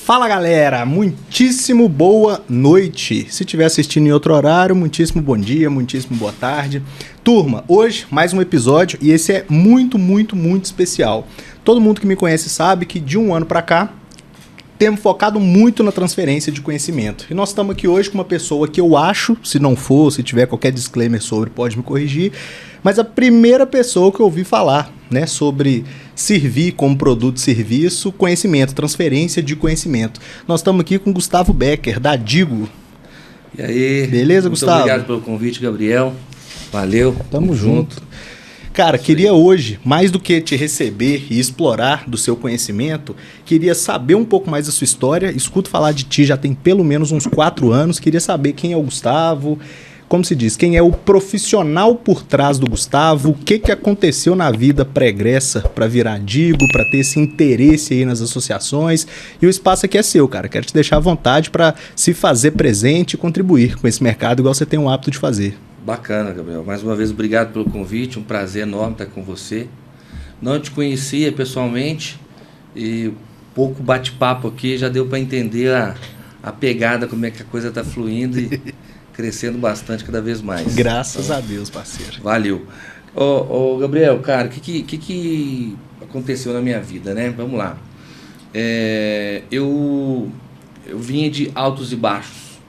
Fala galera, muitíssimo boa noite. Se estiver assistindo em outro horário, muitíssimo bom dia, muitíssimo boa tarde. Turma, hoje mais um episódio e esse é muito especial. Todo mundo que me conhece sabe que de um ano pra cá temos focado muito na transferência de conhecimento. E nós estamos aqui hoje com uma pessoa que eu acho, se não for, se tiver qualquer disclaimer sobre, pode me corrigir, mas a primeira pessoa que eu ouvi falar, né, sobre servir como produto e serviço, conhecimento, transferência de conhecimento. Nós estamos aqui com Gustavo Becker, da Digo. E aí? Beleza, muito Gustavo? Obrigado pelo convite, Gabriel. Valeu. Tamo junto. Cara, queria hoje, mais do que te receber e explorar do seu conhecimento, queria saber um pouco mais da sua história. Escuto falar de ti já tem pelo menos uns 4 anos. Queria saber quem é o Gustavo, como se diz, quem é o profissional por trás do Gustavo, o que aconteceu na vida pregressa para virar Digo, para ter esse interesse aí nas associações. E o espaço aqui é seu, cara. Quero te deixar à vontade para se fazer presente e contribuir com esse mercado igual você tem o hábito de fazer. Bacana, Gabriel. Mais uma vez, obrigado pelo convite. Um prazer enorme estar com você. Não te conhecia pessoalmente e pouco bate-papo aqui já deu para entender a pegada, como é que a coisa está fluindo e crescendo bastante cada vez mais. Graças a Deus, parceiro. Valeu. Ô, Gabriel, cara, o que aconteceu na minha vida, né? Vamos lá. Eu vinha de altos e baixos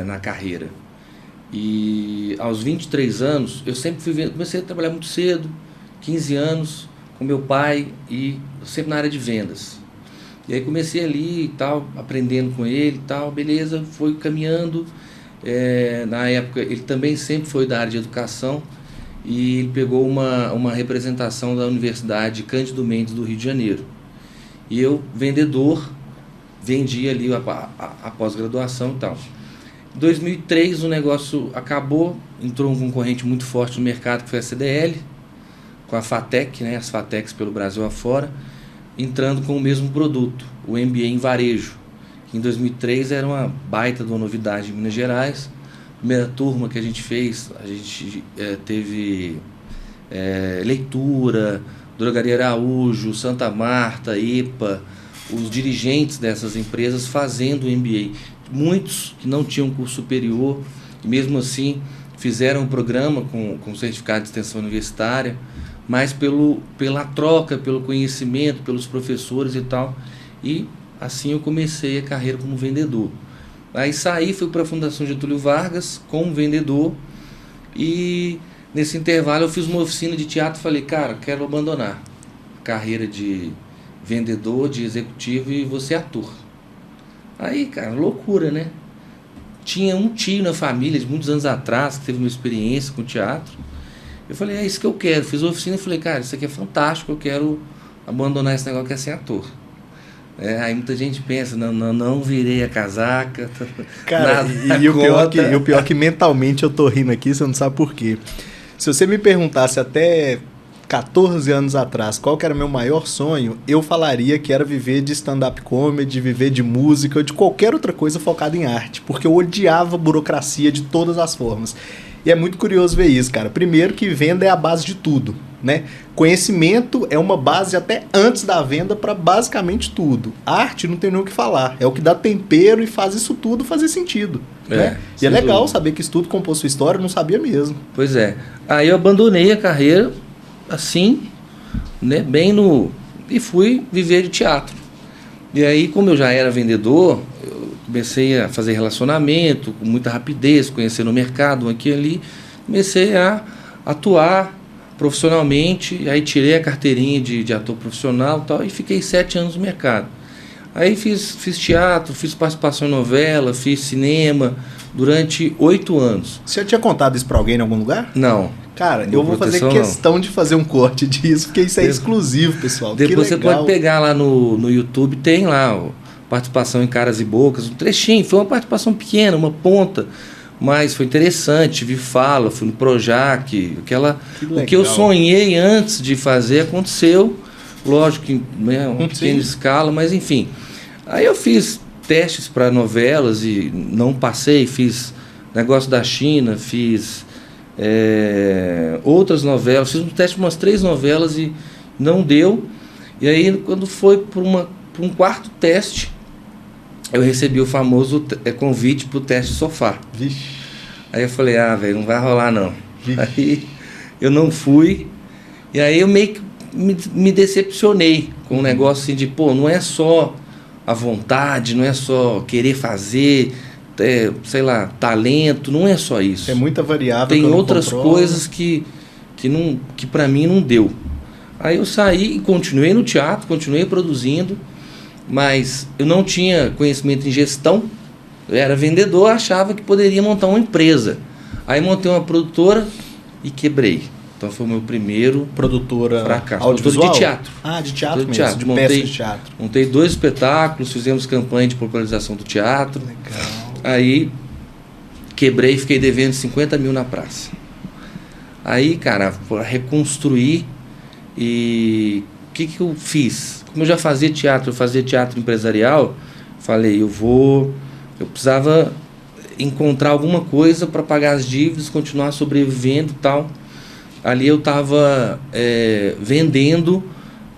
na carreira. E aos 23 anos, eu sempre comecei a trabalhar muito cedo, 15 anos, com meu pai e sempre na área de vendas. E aí comecei ali e tal, aprendendo com ele e tal, beleza, foi caminhando. Na época, ele também sempre foi da área de educação e ele pegou uma representação da Universidade Cândido Mendes do Rio de Janeiro. E eu, vendedor, vendia ali a pós-graduação e tal. Em 2003 o negócio acabou, entrou um concorrente muito forte no mercado que foi a CDL, com a FATEC, né, as FATECs pelo Brasil afora, entrando com o mesmo produto, o MBA em varejo, que em 2003 era uma baita de uma novidade em Minas Gerais. Primeira turma que a gente fez, a gente teve leitura, Drogaria Araújo, Santa Marta, EPA, os dirigentes dessas empresas fazendo o MBA. Muitos que não tinham curso superior, e mesmo assim fizeram um programa com certificado de extensão universitária, mas pela troca, pelo conhecimento, pelos professores e tal. E assim eu comecei a carreira como vendedor. Aí saí, fui para a Fundação Getúlio Vargas como vendedor e nesse intervalo eu fiz uma oficina de teatro e falei, cara, quero abandonar a carreira de vendedor, de executivo e vou ser ator. Aí, cara, loucura, né? Tinha um tio na família de muitos anos atrás que teve uma experiência com teatro. Eu falei, é isso que eu quero. Fiz a oficina e falei, cara, isso aqui é fantástico, eu quero abandonar esse negócio que é ser ator. Aí muita gente pensa, não virei a casaca. Cara, e o pior é que mentalmente eu tô rindo aqui, você não sabe por quê. Se você me perguntasse até 14 anos atrás, qual que era o meu maior sonho, eu falaria que era viver de stand-up comedy, viver de música ou de qualquer outra coisa focada em arte, porque eu odiava burocracia de todas as formas. E é muito curioso ver isso, cara. Primeiro que venda é a base de tudo, né? Conhecimento é uma base até antes da venda para basicamente tudo. Arte não tem nem o que falar, é o que dá tempero e faz isso tudo fazer sentido. Né? E é legal saber que isso tudo compôs sua história, eu não sabia mesmo. Pois é. Aí eu abandonei a carreira assim, né, e fui viver de teatro. E aí, como eu já era vendedor, eu comecei a fazer relacionamento com muita rapidez, conhecer no mercado aqui e ali, comecei a atuar profissionalmente, e aí tirei a carteirinha de ator profissional e tal, e fiquei 7 anos no mercado. Aí fiz teatro, fiz participação em novela, fiz cinema durante 8 anos. Você já tinha contado isso pra alguém em algum lugar? Não. Cara, eu vou fazer questão de fazer um corte disso, porque isso é exclusivo, pessoal. Depois você pode pegar lá no YouTube, tem lá participação em Caras e Bocas, um trechinho, foi uma participação pequena, uma ponta, mas foi interessante, vi fala, fui no Projac, o que eu sonhei antes de fazer aconteceu, lógico que né, uma pequena escala, mas enfim. Aí eu fiz testes para novelas e não passei, fiz Negócio da China, fiz outras novelas, fiz um teste de umas 3 novelas e não deu. E aí quando foi por para um quarto teste, eu recebi o famoso convite para o teste de sofá. Vixe. Aí eu falei, velho, não vai rolar não. Vixe. Aí eu não fui, e aí eu meio que me decepcionei com um negócio assim de, pô, não é só a vontade, não é só querer fazer, sei lá, talento, não é só isso. É muita variável. Tem outras coisas que para mim não deu. Aí eu saí e continuei no teatro, continuei produzindo, mas eu não tinha conhecimento em gestão, eu era vendedor, achava que poderia montar uma empresa. Aí montei uma produtora e quebrei. Então foi o meu primeiro fracasso. Audiovisual? De teatro. De teatro mesmo, teatro. de peça de teatro. Montei 2 espetáculos, fizemos campanha de popularização do teatro. Legal. Aí quebrei e fiquei devendo 50 mil na praça. Aí, cara, para reconstruir, e o que eu fiz? Como eu já fazia teatro empresarial, falei, eu precisava encontrar alguma coisa para pagar as dívidas, continuar sobrevivendo e tal. Ali eu estava vendendo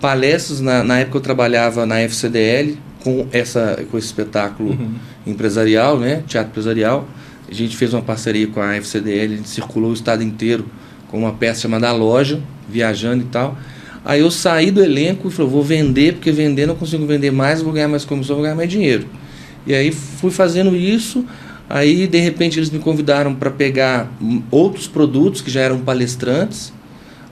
palestras, na época eu trabalhava na FCDL com esse espetáculo empresarial, né, teatro empresarial. A gente fez uma parceria com a FCDL, a gente circulou o estado inteiro com uma peça chamada A Loja, viajando e tal. Aí eu saí do elenco e falei, vou vender, porque vendendo eu consigo vender mais, vou ganhar mais comissão, vou ganhar mais dinheiro. E aí fui fazendo isso, aí de repente eles me convidaram para pegar outros produtos que já eram palestrantes.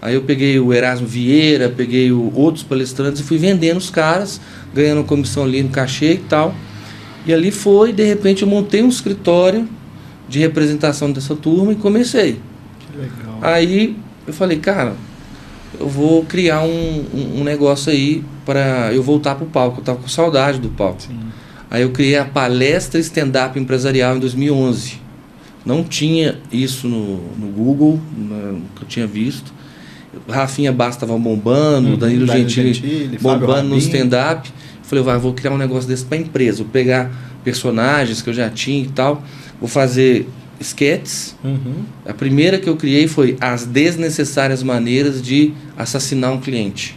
Aí eu peguei o Erasmo Vieira, peguei outros palestrantes e fui vendendo os caras, ganhando comissão ali no cachê e tal. E ali de repente eu montei um escritório de representação dessa turma e comecei. Que legal. Aí eu falei, cara, eu vou criar um negócio aí para eu voltar pro palco. Eu tava com saudade do palco. Sim. Aí eu criei a palestra stand-up empresarial em 2011. Não tinha isso no Google, nunca tinha visto. Rafinha Bastos estava bombando, Danilo Gentili bombando no stand-up. Falei, vou criar um negócio desse para empresa. Vou pegar personagens que eu já tinha e tal. Vou fazer sketches. A primeira que eu criei foi as desnecessárias maneiras de assassinar um cliente.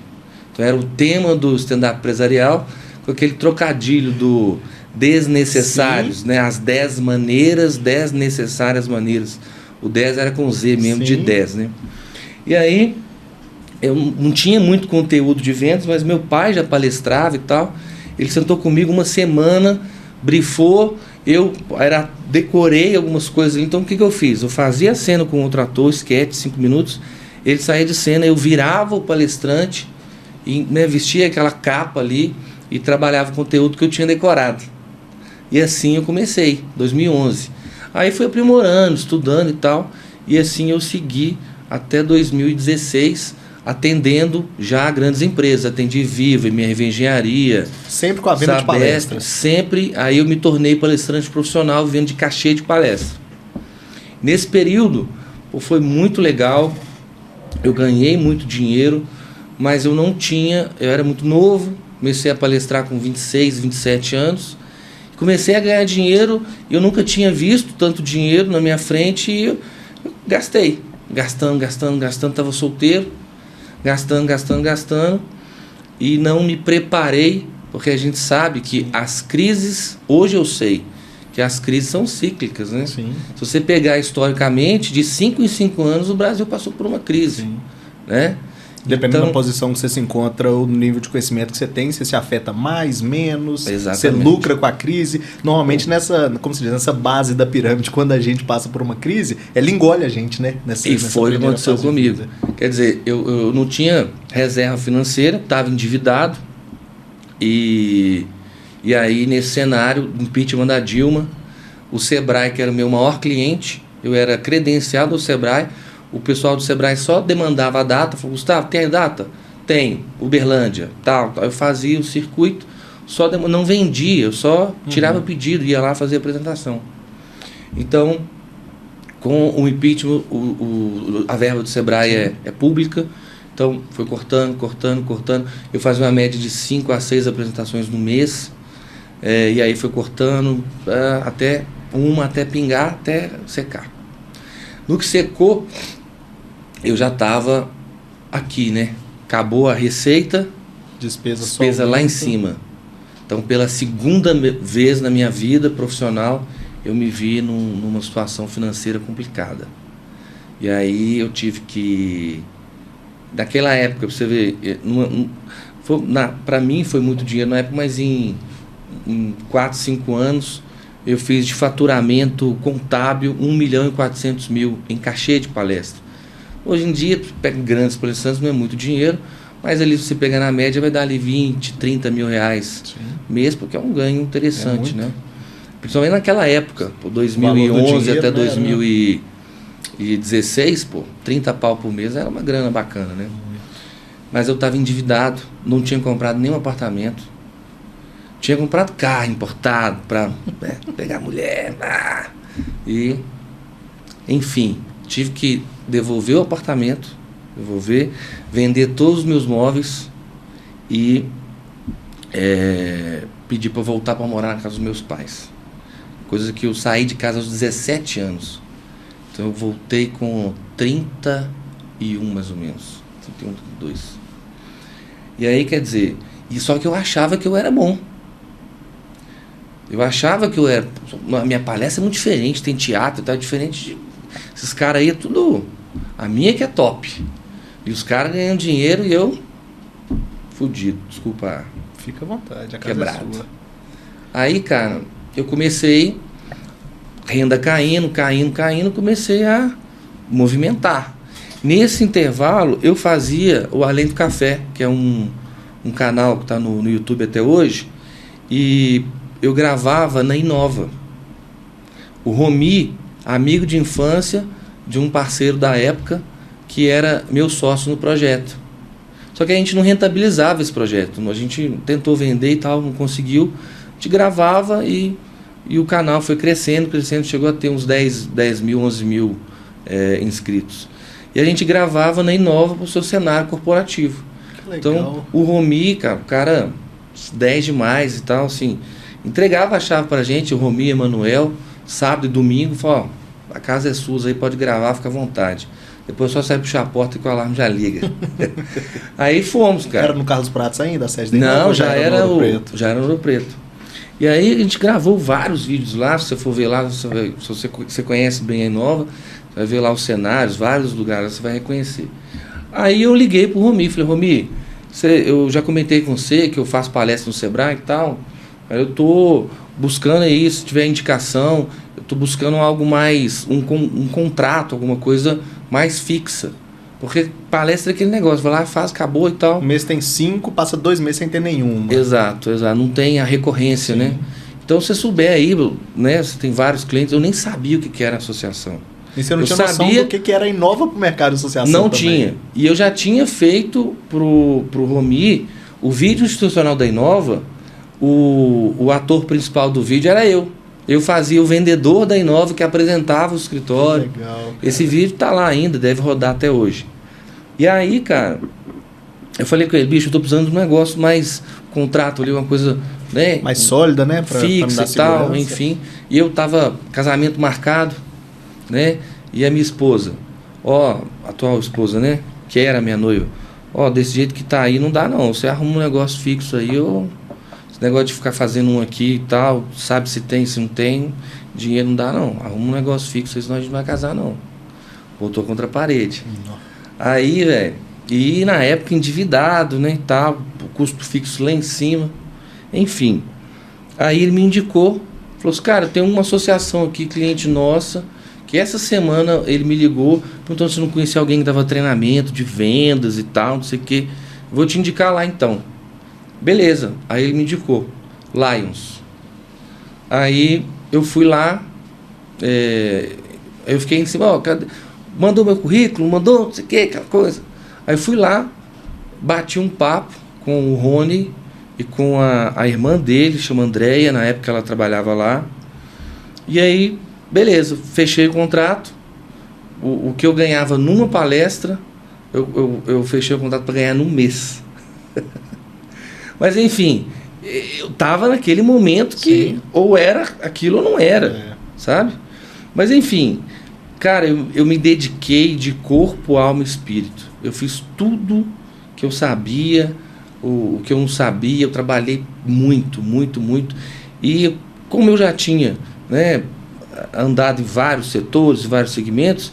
Então era o tema do stand-up empresarial, com aquele trocadilho do desnecessários, né? As 10 maneiras, 10 necessárias maneiras. O 10 era com Z mesmo, de 10, né? E aí, eu não tinha muito conteúdo de vendas, mas meu pai já palestrava e tal. Ele sentou comigo uma semana, brifou, eu decorei algumas coisas. Então o que eu fiz? Eu fazia a cena com outro ator, sketch, 5 minutos, ele saía de cena, eu virava o palestrante e, né, vestia aquela capa ali e trabalhava o conteúdo que eu tinha decorado. E assim eu comecei, 2011. Aí fui aprimorando, estudando e tal, e assim eu segui até 2016, atendendo já grandes empresas. Atendi Viva, MRV Engenharia. Sempre com a venda de palestras. Sempre. Aí eu me tornei palestrante profissional, vendo de cachê de palestra. Nesse período, foi muito legal. Eu ganhei muito dinheiro, mas eu era muito novo. Comecei a palestrar com 26, 27 anos. Comecei a ganhar dinheiro e eu nunca tinha visto tanto dinheiro na minha frente e eu gastei. Gastando, estava solteiro, gastando, e não me preparei, porque a gente sabe que as crises, hoje eu sei que as crises são cíclicas, né? Sim. Se você pegar historicamente, de 5 em 5 anos o Brasil passou por uma crise. Sim. Né? Dependendo da posição que você se encontra, o nível de conhecimento que você tem, você se afeta mais, menos, exatamente. Você lucra com a crise. Normalmente nessa base da pirâmide, quando a gente passa por uma crise, ela engole a gente, né? E foi o que aconteceu comigo. Quer dizer, eu não tinha reserva financeira, estava endividado, e aí nesse cenário, impeachment da Dilma, o Sebrae, que era o meu maior cliente, eu era credenciado ao Sebrae. O pessoal do Sebrae só demandava a data. Falou, Gustavo, tem a data? Tem, Uberlândia, tal. Eu fazia o circuito, não vendia, eu só tirava pedido, ia lá fazer a apresentação. Então, com o impeachment, a verba do Sebrae é pública, então foi cortando. Eu fazia uma média de 5 a 6 apresentações no mês, e aí foi cortando até pingar, até secar. No que secou, eu já estava aqui, né? Acabou a receita, despesa lá em cima. Então, pela segunda vez na minha vida profissional, eu me vi numa situação financeira complicada. E aí eu tive que... Naquela época, pra você ver, para mim foi muito dinheiro na época, mas em 4, 5 anos, eu fiz de faturamento contábil 1.400.000 em cachê de palestra. Hoje em dia, pega grandes palestrantes, não é muito dinheiro, mas ali você pegar na média vai dar ali 20, 30 mil reais mês, porque é um ganho interessante, né? Principalmente naquela época, por 2011 dinheiro, até 2016, 30 pau por mês era uma grana bacana, né? Mas eu estava endividado, não tinha comprado nenhum apartamento, tinha comprado carro importado para pegar mulher, e enfim, tive que devolver o apartamento, vender todos os meus móveis e pedir para voltar para morar na casa dos meus pais. Coisa que eu saí de casa aos 17 anos. Então eu voltei com 31 mais ou menos. 31, 32. E aí, quer dizer, só que eu achava que eu era bom. Eu achava que eu era... A minha palestra é muito diferente, tem teatro, tá diferente de... Esses caras aí é tudo... A minha que é top. E os caras ganham dinheiro e eu... Fudido, desculpa. Fica à vontade, a casa quebrado. é sua. Aí, cara, eu comecei... Renda caindo, comecei a movimentar. Nesse intervalo, eu fazia o Além do Café, que é um canal que está no YouTube até hoje, e eu gravava na Inova. O Romi, amigo de infância de um parceiro da época, que era meu sócio no projeto. Só que a gente não rentabilizava esse projeto. A gente tentou vender e tal, não conseguiu. A gente gravava e o canal foi crescendo, chegou a ter uns 10 mil, 11 mil inscritos. E a gente gravava na Inova para o seu cenário corporativo. Então, o Romi, cara 10 demais e tal, assim, entregava a chave para a gente, o Romi, Emanuel, sábado e domingo, falou, a casa é sua aí, pode gravar, fica à vontade. Depois só sai puxar a porta que o alarme já liga. Aí fomos, cara. Era no Carlos Prates ainda, a sede da Inova? Não, já era no Ouro Preto? Já era no Ouro Preto. E aí a gente gravou vários vídeos lá, se você for ver lá, se você conhece bem a Inova, você vai ver lá os cenários, vários lugares, você vai reconhecer. Aí eu liguei pro Romi, falei, Romi, eu já comentei com você que eu faço palestra no Sebrae e tal, mas eu tô buscando aí, se tiver indicação, eu tô buscando algo mais, um contrato, alguma coisa mais fixa. Porque palestra é aquele negócio, vai lá, faz, acabou e tal. Um mês tem 5, passa 2 meses sem ter nenhuma. Exato. Não tem a recorrência, sim, né? Então, se você souber aí, né, você tem vários clientes, eu nem sabia o que era associação. E você não tinha noção do que era Inova para o mercado de associação? Não também. Tinha. E eu já tinha feito pro Romi o vídeo institucional da Inova, o ator principal do vídeo era eu. Eu fazia o vendedor da Inova que apresentava o escritório. Legal, cara. Esse vídeo tá lá ainda, deve rodar até hoje. E aí, cara, eu falei com ele, bicho, eu tô precisando de um negócio mais contrato ali, uma coisa, né? Mais sólida, né? Fixa e tal, enfim. E eu tava, casamento marcado, né? E a minha esposa, atual esposa, né? Que era minha noiva. Desse jeito que tá aí não dá não. Você arruma um negócio fixo aí, esse negócio de ficar fazendo um aqui e tal, sabe se tem, se não tem, dinheiro não dá não. Arruma um negócio fixo aí, senão a gente não vai casar não. Voltou contra a parede. Aí, velho, e na época endividado, né, e tal, o custo fixo lá em cima, enfim. Aí ele me indicou, falou assim, cara, tem uma associação aqui, cliente nossa, que essa semana ele me ligou, perguntando se não conhecia alguém que dava treinamento de vendas e tal, não sei o que. Vou te indicar lá então. Beleza, aí ele me indicou, Lions. Aí eu fui lá, eu fiquei em cima, cadê? Mandou meu currículo, mandou não sei o que, aquela coisa. Aí fui lá, bati um papo com o Rony e com a irmã dele, chama Andréia, na época ela trabalhava lá. E aí, beleza, fechei o contrato. O que eu ganhava numa palestra, eu fechei o contrato para ganhar num mês. Mas enfim, eu tava naquele momento que sim, ou era aquilo ou não era, sabe? Mas enfim, cara, eu me dediquei de corpo, alma e espírito. Eu fiz tudo que eu sabia. o que eu não sabia, eu trabalhei muito. E como eu já tinha, né, andado em vários setores, vários segmentos,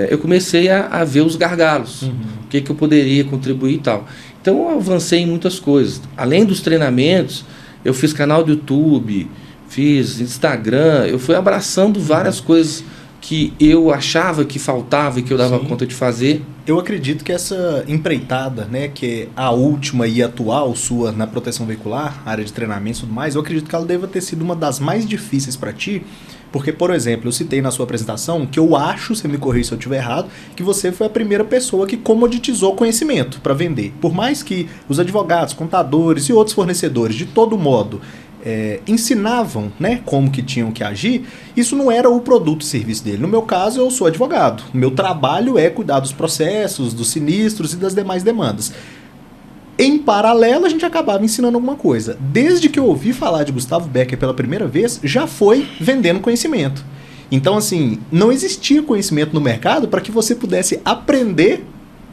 eu comecei a ver os gargalos, o que eu poderia contribuir e tal. Então eu avancei em muitas coisas. Além dos treinamentos, eu fiz canal do YouTube, fiz Instagram, eu fui abraçando várias coisas que eu achava que faltava e que eu dava conta de fazer. Eu acredito que essa empreitada, né, que é a última e atual sua na proteção veicular, área de treinamento e tudo mais, eu acredito que ela deva ter sido uma das mais difíceis para ti, porque, por exemplo, eu citei na sua apresentação que eu acho, você me corrija se eu estiver errado, que você foi a primeira pessoa que comoditizou conhecimento para vender. Por mais que os advogados, contadores e outros fornecedores, de todo modo, ensinavam, né, como que tinham que agir, isso não era o produto e serviço dele. No meu caso, eu sou advogado. O meu trabalho é cuidar dos processos, dos sinistros e das demais demandas. Em paralelo, a gente acabava ensinando alguma coisa. Desde que eu ouvi falar de Gustavo Becker pela primeira vez, já foi vendendo conhecimento. Então, assim, não existia conhecimento no mercado para que você pudesse aprender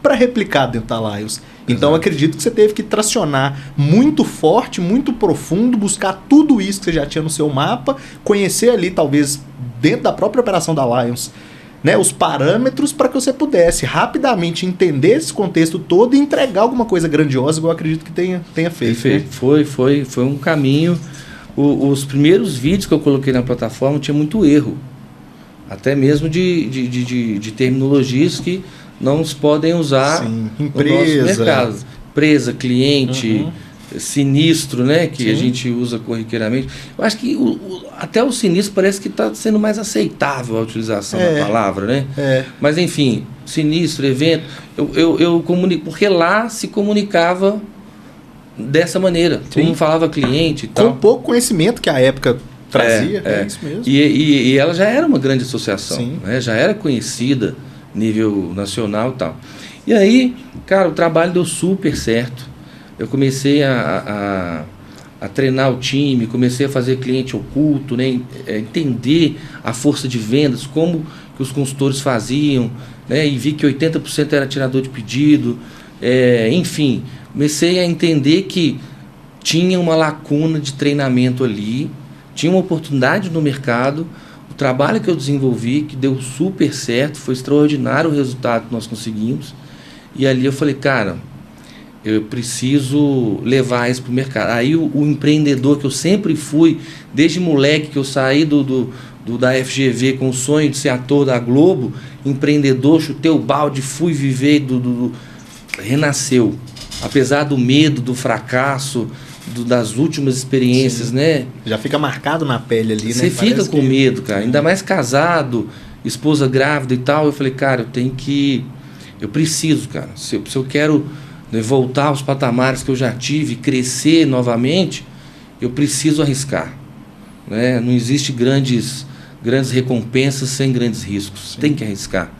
para replicar dentro da Lions. Então, eu acredito que você teve que tracionar muito forte, muito profundo, buscar tudo isso que você já tinha no seu mapa, conhecer ali, talvez, dentro da própria operação da Lions, né, os parâmetros para que você pudesse rapidamente entender esse contexto todo e entregar alguma coisa grandiosa, igual eu acredito que tenha feito. Perfeito. Né? Foi um caminho. Os primeiros vídeos que eu coloquei na plataforma tinha muito erro. Até mesmo de terminologias que não se podem usar no nosso mercado. Empresa, cliente, sinistro, né, que a gente usa corriqueiramente. Eu acho que até o sinistro parece que está sendo mais aceitável a utilização da palavra, né? Mas enfim, sinistro, evento, eu comunico, porque lá se comunicava dessa maneira. Todo mundo falava cliente e tal. Com pouco conhecimento que a época trazia, isso mesmo. E ela já era uma grande associação, né? Já era conhecida nível nacional e tal. E aí, cara, o trabalho deu super certo. Eu comecei a treinar o time, comecei a fazer cliente oculto, né? Entender a força de vendas, como que os consultores faziam, né? E vi que 80% era tirador de pedido. Enfim, comecei a entender que tinha uma lacuna de treinamento ali, tinha uma oportunidade no mercado. O trabalho que eu desenvolvi, que deu super certo, foi extraordinário o resultado que nós conseguimos. E ali eu falei, cara, eu preciso levar isso para o mercado. Aí o empreendedor que eu sempre fui, desde moleque que eu saí da FGV com o sonho de ser ator da Globo, empreendedor, chutei o balde, fui viver, renasceu. Apesar do medo, do fracasso, das últimas experiências, né? Já fica marcado na pele ali, né? Você fica com medo, cara. Ainda mais casado, esposa grávida e tal. Eu falei, cara, eu preciso, cara. Se eu quero, né, voltar aos patamares que eu já tive, crescer novamente, eu preciso arriscar, né? Não existe grandes recompensas sem grandes riscos. Tem que arriscar.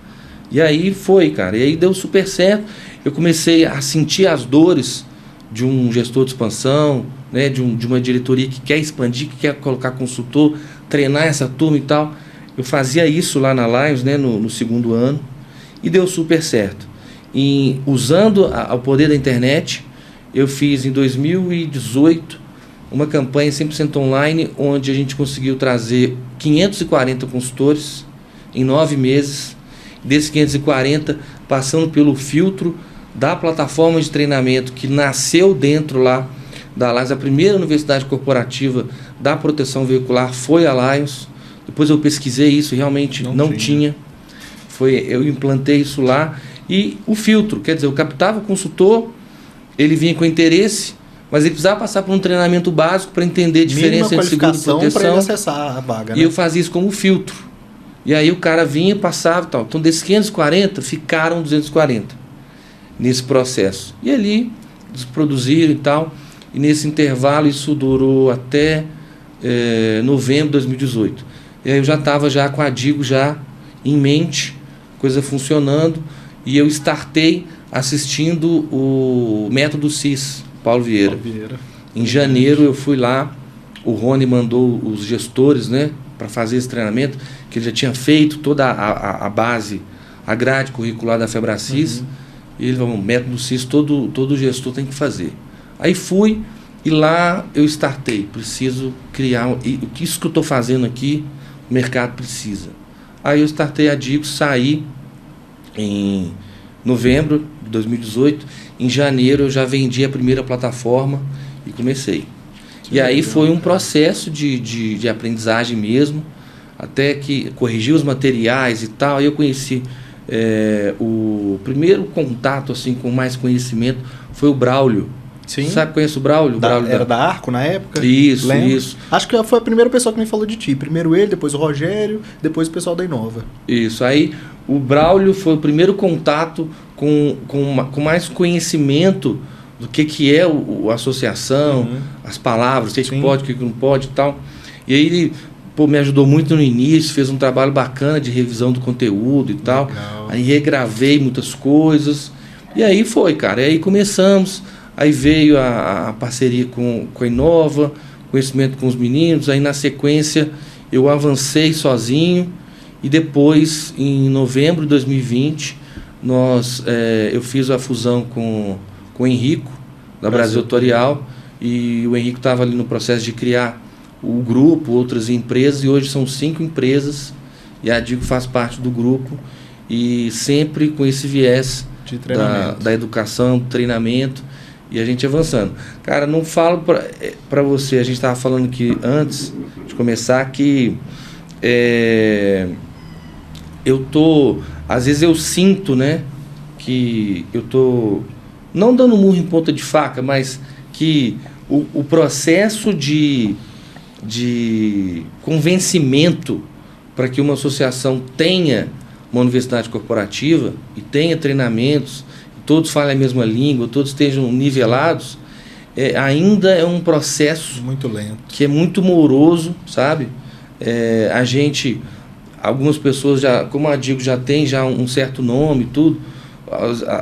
E aí foi, cara. E aí deu super certo. Eu comecei a sentir as dores de um gestor de expansão, né, de uma diretoria que quer expandir, que quer colocar consultor, treinar essa turma e tal. Eu fazia isso lá na Lions, né, no segundo ano, e deu super certo. E usando o poder da internet, eu fiz em 2018 uma campanha 100% online, onde a gente conseguiu trazer 540 consultores em 9 meses. Desses 540, passando pelo filtro da plataforma de treinamento que nasceu dentro lá da Lions. A primeira universidade corporativa da proteção veicular foi a Lions. Depois eu pesquisei isso, realmente não tinha. Eu implantei isso lá. E o filtro, quer dizer, eu captava o consultor, ele vinha com interesse, mas ele precisava passar por um treinamento básico para entender a diferença entre seguro e proteção. Para ele acessar a vaga, né? E eu fazia isso como filtro. E aí o cara vinha, passava e tal. Então desses 540, ficaram 240 nesse processo. E ali eles produziram e tal. E nesse intervalo isso durou até novembro de 2018. E aí eu já estava já com a Digo já em mente, coisa funcionando. E eu startei assistindo o método CIS, Paulo Vieira. Em janeiro eu fui lá, o Rony mandou os gestores, né, para fazer esse treinamento, que ele já tinha feito toda a base, a grade curricular da Febracis. E ele falou, o método CIS todo gestor tem que fazer. Aí fui e lá eu startei. Preciso criar, isso que eu estou fazendo aqui, o mercado precisa. Aí eu startei a Digo, saí em novembro de 2018. Em janeiro eu já vendi a primeira plataforma e comecei. E aí foi um processo de aprendizagem mesmo, até que corrigi os materiais e tal. Aí eu conheci o primeiro contato assim com mais conhecimento foi o Braulio. Sim. Sabe, conhece o Braulio? Era da Arco na época? Isso, lembro. isso. Acho que foi a primeira pessoa que me falou de ti. Primeiro ele, depois o Rogério, depois o pessoal da Inova. Isso, aí o Braulio foi o primeiro contato com mais conhecimento do que é a associação, as palavras, o que pode, o que não pode e tal. E aí ele me ajudou muito no início, fez um trabalho bacana de revisão do conteúdo e tal. Legal. Aí regravei muitas coisas. E aí foi, cara. E aí começamos. Aí veio a parceria com a Inova, conhecimento com os meninos. Aí na sequência eu avancei sozinho. E depois, em novembro de 2020, eu fiz a fusão com o Henrico, da Brasil Tutorial. E o Henrico estava ali no processo de criar o grupo, outras empresas. E hoje são 5 empresas. E a Digo faz parte do grupo. E sempre com esse viés de treinamento. Da educação, do treinamento. E a gente avançando. Cara, não falo para você, a gente estava falando aqui antes de começar que às vezes eu sinto, né, que eu tô não dando murro em ponta de faca, mas que o processo de convencimento para que uma associação tenha uma universidade corporativa e tenha treinamentos, todos falem a mesma língua, todos estejam nivelados, ainda é um processo muito lento, que é muito moroso, sabe? Algumas pessoas já, como a Digo já tem já um certo nome e tudo,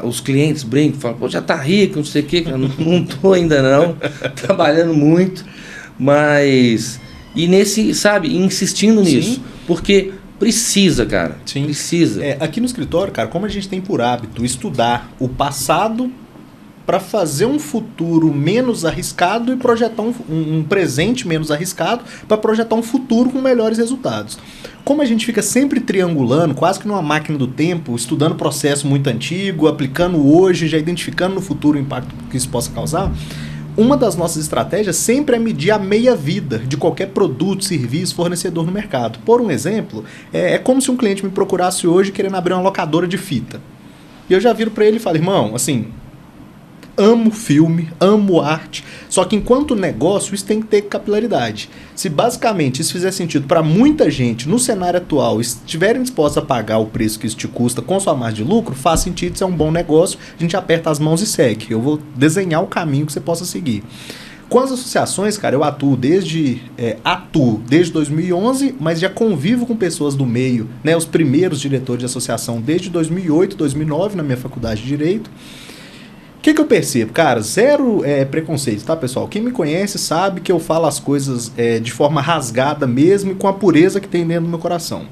os clientes brincam, falam, pô, já tá rico, não sei o quê, não estou ainda não, trabalhando muito, mas insistindo nisso, porque precisa, cara. Sim. Precisa. Aqui no escritório, cara, como a gente tem por hábito estudar o passado para fazer um futuro menos arriscado e projetar um presente menos arriscado para projetar um futuro com melhores resultados. Como a gente fica sempre triangulando, quase que numa máquina do tempo, estudando processo muito antigo, aplicando hoje, já identificando no futuro o impacto que isso possa causar, uma das nossas estratégias sempre é medir a meia-vida de qualquer produto, serviço, fornecedor no mercado. Por um exemplo, é como se um cliente me procurasse hoje querendo abrir uma locadora de fita. E eu já viro para ele e falo, irmão, assim, amo filme, amo arte, só que enquanto negócio isso tem que ter capilaridade. Se basicamente isso fizer sentido para muita gente no cenário atual, estiverem dispostos a pagar o preço que isso te custa com sua margem de lucro, faz sentido, isso é um bom negócio, a gente aperta as mãos e segue. Eu vou desenhar o caminho que você possa seguir. Com as associações, cara, eu atuo desde 2011, mas já convivo com pessoas do meio, né, os primeiros diretores de associação desde 2008, 2009 na minha faculdade de Direito. O que eu percebo? Cara, zero preconceito, tá, pessoal? Quem me conhece sabe que eu falo as coisas de forma rasgada mesmo e com a pureza que tem dentro do meu coração.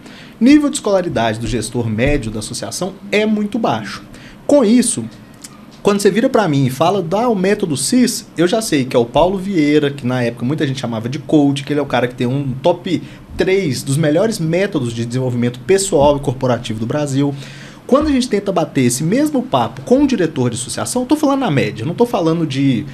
Nível de escolaridade do gestor médio da associação é muito baixo. Com isso, quando você vira para mim e fala o método CIS, eu já sei que é o Paulo Vieira, que na época muita gente chamava de coach, que ele é o cara que tem um top 3 dos melhores métodos de desenvolvimento pessoal e corporativo do Brasil. Quando a gente tenta bater esse mesmo papo com um diretor de associação, eu estou falando na média, não estou falando de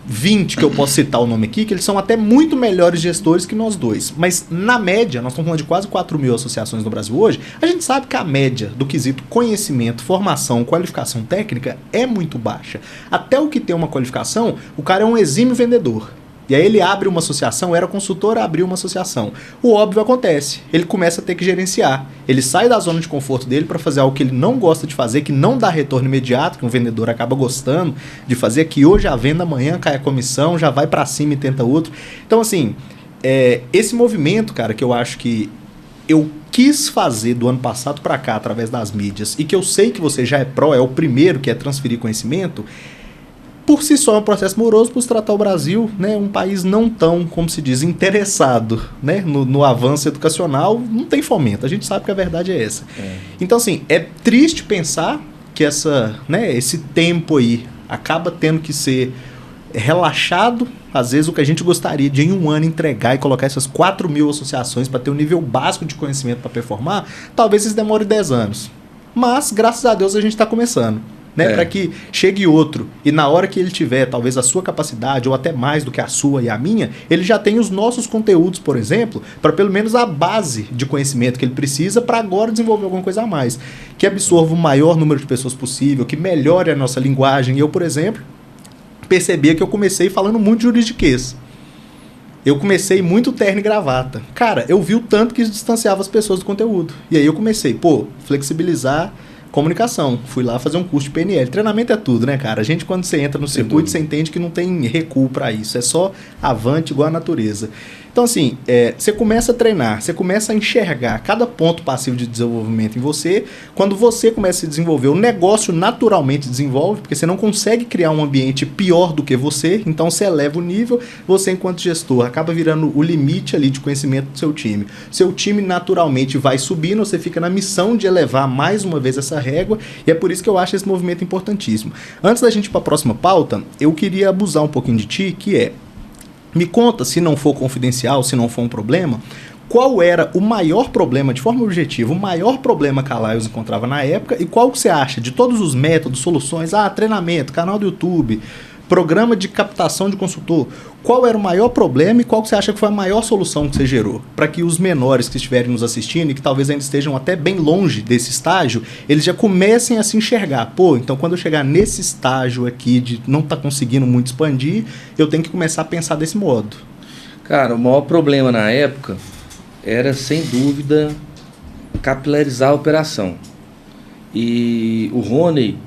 20 que eu posso citar o nome aqui, que eles são até muito melhores gestores que nós dois. Mas na média, nós estamos falando de quase 4.000 associações no Brasil hoje, a gente sabe que a média do quesito conhecimento, formação, qualificação técnica é muito baixa. Até o que tem uma qualificação, o cara é um exímio vendedor. E aí ele abre uma associação, era consultor, abriu uma associação. O óbvio acontece, ele começa a ter que gerenciar. Ele sai da zona de conforto dele para fazer algo que ele não gosta de fazer, que não dá retorno imediato, que um vendedor acaba gostando de fazer, que hoje a venda, amanhã cai a comissão, já vai para cima e tenta outro. Então assim, esse movimento, cara, que eu acho que eu quis fazer do ano passado para cá, através das mídias, e que eu sei que você já é o primeiro que é transferir conhecimento, por si só é um processo moroso por se tratar o Brasil, né, um país não tão, como se diz, interessado, né, no avanço educacional, não tem fomento. A gente sabe que a verdade é essa. Então, assim, é triste pensar que esse tempo aí acaba tendo que ser relaxado. Às vezes o que a gente gostaria de em um ano entregar e colocar essas 4.000 associações para ter um nível básico de conhecimento para performar, talvez isso demore 10 anos. Mas, graças a Deus, a gente está começando. Né? Para que chegue outro e na hora que ele tiver talvez a sua capacidade ou até mais do que a sua e a minha, ele já tem os nossos conteúdos, por exemplo, para pelo menos a base de conhecimento que ele precisa para agora desenvolver alguma coisa a mais, que absorva o maior número de pessoas possível, que melhore a nossa linguagem. Eu, por exemplo, percebia que eu comecei falando muito de juridiquês. Eu comecei muito terno e gravata. Cara, eu vi o tanto que isso distanciava as pessoas do conteúdo. E aí eu comecei, flexibilizar comunicação. Fui lá fazer um curso de PNL. Treinamento é tudo, né, cara? A gente, quando você entra no circuito, você entende que não tem recuo para isso. É só avante igual a natureza. Então, assim, você começa a treinar, você começa a enxergar cada ponto passivo de desenvolvimento em você. Quando você começa a se desenvolver, o negócio naturalmente desenvolve, porque você não consegue criar um ambiente pior do que você, então você eleva o nível, você, enquanto gestor, acaba virando o limite ali de conhecimento do seu time. Seu time naturalmente vai subindo, você fica na missão de elevar mais uma vez essa régua, e é por isso que eu acho esse movimento importantíssimo. Antes da gente ir para a próxima pauta, eu queria abusar um pouquinho de ti, que é: me conta, se não for confidencial, se não for um problema, qual era o maior problema, de forma objetiva, o maior problema que a Lions encontrava na época, e qual que você acha de todos os métodos, soluções, treinamento, canal do YouTube, programa de captação de consultor, qual era o maior problema e qual que você acha que foi a maior solução que você gerou? Para que os menores que estiverem nos assistindo e que talvez ainda estejam até bem longe desse estágio, eles já comecem a se enxergar. Então quando eu chegar nesse estágio aqui de não estar conseguindo muito expandir, eu tenho que começar a pensar desse modo. Cara, o maior problema na época era, sem dúvida, capilarizar a operação. E o Rony,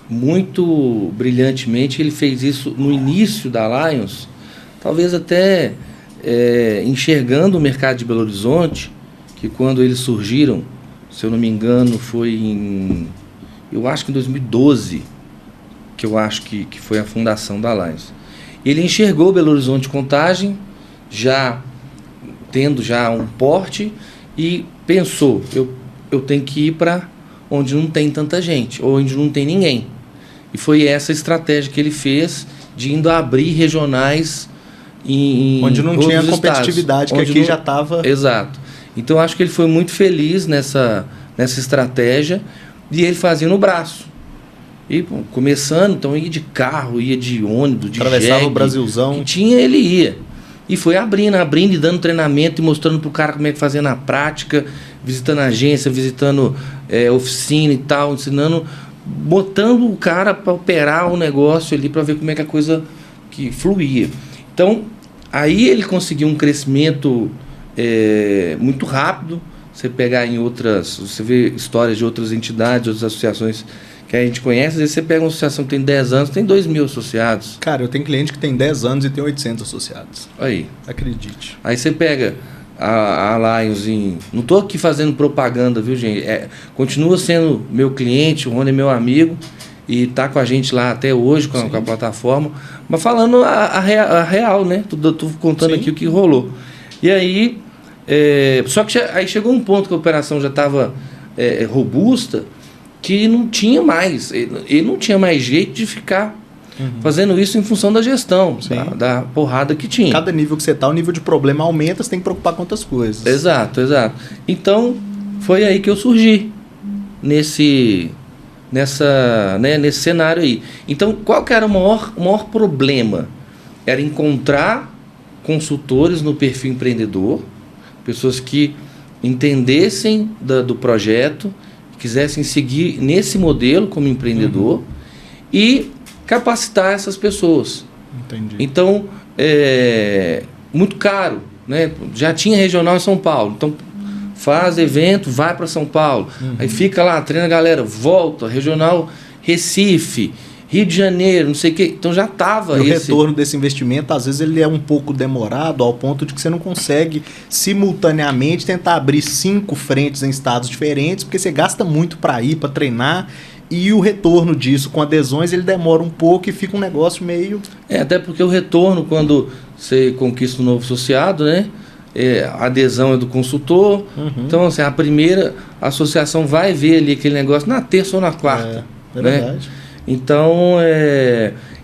muito brilhantemente, ele fez isso no início da Lions, talvez até enxergando o mercado de Belo Horizonte, que quando eles surgiram, se eu não me engano, foi eu acho que em 2012, que eu acho que foi a fundação da Lions. Ele enxergou Belo Horizonte Contagem, já tendo já um porte, e pensou, eu tenho que ir para onde não tem tanta gente, ou onde não tem ninguém. E foi essa estratégia que ele fez, de indo abrir regionais onde não tinha competitividade, que aqui já estava... Exato. Então, acho que ele foi muito feliz nessa estratégia, e ele fazia no braço. E começando, então, ia de carro, ia de ônibus, de atravessava o Brasilzão. Que tinha, ele ia. E foi abrindo e dando treinamento e mostrando pro cara como é que fazia na prática, visitando a agência, visitando oficina e tal, ensinando, botando o cara para operar o negócio ali, para ver como é que a coisa que fluía. Então, aí ele conseguiu um crescimento muito rápido. Você pegar você vê histórias de outras entidades, outras associações que a gente conhece. Às vezes você pega uma associação que tem 10 anos, tem 2.000 associados. Cara, eu tenho cliente que tem 10 anos e tem 800 associados. Aí. Acredite. Aí você pega a Lions não estou aqui fazendo propaganda, viu, gente? Continua sendo meu cliente, o Rony é meu amigo, e está com a gente lá até hoje com a plataforma, mas falando a real, né? Estou contando aqui o que rolou. E aí, só que aí chegou um ponto que a operação já estava robusta, que não tinha mais, ele não tinha mais jeito de ficar fazendo isso em função da gestão, da porrada que tinha. Cada nível que você está, o nível de problema aumenta, você tem que preocupar com outras coisas. Exato. Então, foi aí que eu surgi nesse cenário aí. Então, qual que era o maior problema? Era encontrar consultores no perfil empreendedor, pessoas que entendessem do projeto, quisessem seguir nesse modelo como empreendedor e capacitar essas pessoas. Entendi. Então, muito caro, né? Já tinha regional em São Paulo, então faz evento, vai para São Paulo, aí fica lá, treina a galera, volta, regional Recife, Rio de Janeiro, não sei o quê. Então já estava o retorno desse investimento, às vezes ele é um pouco demorado, ao ponto de que você não consegue simultaneamente tentar abrir 5 frentes em estados diferentes, porque você gasta muito para ir, para treinar, e o retorno disso com adesões ele demora um pouco e fica um negócio meio... até porque o retorno, quando você conquista um novo associado, né? A adesão é do consultor. Então, assim, a primeira associação vai ver ali aquele negócio na terça ou na quarta. É né? verdade. Então,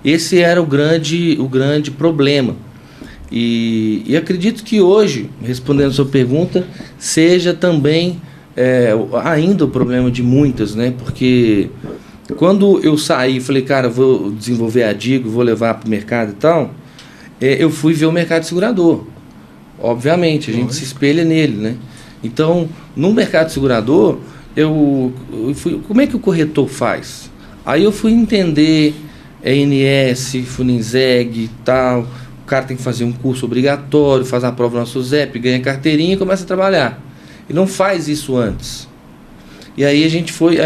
esse era o grande problema. E acredito que hoje, respondendo a sua pergunta, seja também ainda o problema de muitas, né? Porque quando eu saí e falei, cara, vou desenvolver a Digo, vou levar para o mercado e tal, eu fui ver o mercado segurador. Obviamente, a gente se espelha nele, né? Então, no mercado segurador, eu fui, como é que o corretor faz? Aí eu fui entender ENS, Funizeg e tal. O cara tem que fazer um curso obrigatório, faz a prova no SUSEP, ganha carteirinha e começa a trabalhar. Ele não faz isso antes. E aí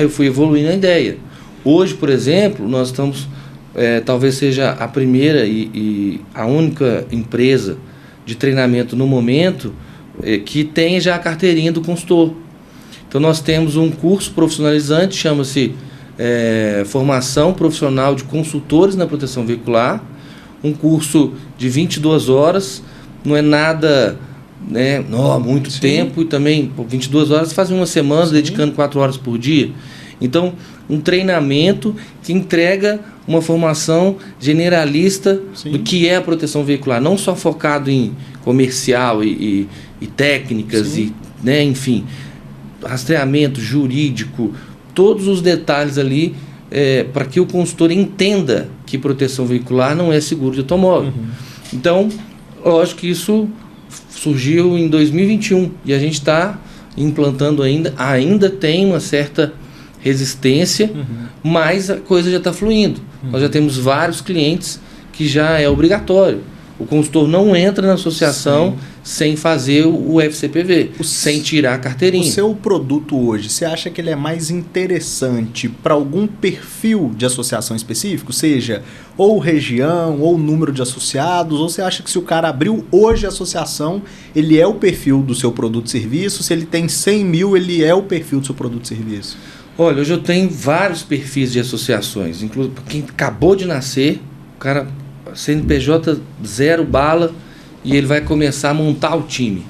eu fui evoluindo a ideia. Hoje, por exemplo, nós estamos, talvez seja a primeira e a única empresa de treinamento no momento que tem já a carteirinha do consultor. Então nós temos um curso profissionalizante, chama-se Formação Profissional de Consultores na Proteção Veicular, um curso de 22 horas, não é nada, né, muito Sim. tempo, e também 22 horas faz uma semana, sim, dedicando 4 horas por dia. Então, um treinamento que entrega uma formação generalista, sim, do que é a proteção veicular, não só focado em comercial e técnicas, sim, e, né, enfim, rastreamento jurídico, todos os detalhes ali, para que o consultor entenda que proteção veicular não é seguro de automóvel. Uhum. Então, lógico que isso surgiu em 2021 e a gente está implantando ainda tem uma certa resistência, uhum, mas a coisa já está fluindo. Uhum. Nós já temos vários clientes que já é obrigatório. O consultor não entra na associação, sim, sem fazer o FCPV, sem tirar a carteirinha. O seu produto hoje, você acha que ele é mais interessante para algum perfil de associação específico? Seja ou região, ou número de associados, ou você acha que se o cara abriu hoje a associação, ele é o perfil do seu produto e serviço? Se ele tem 100 mil, ele é o perfil do seu produto e serviço? Olha, hoje eu tenho vários perfis de associações, inclusive quem acabou de nascer, o cara... CNPJ 0 bala e ele vai começar a montar o time.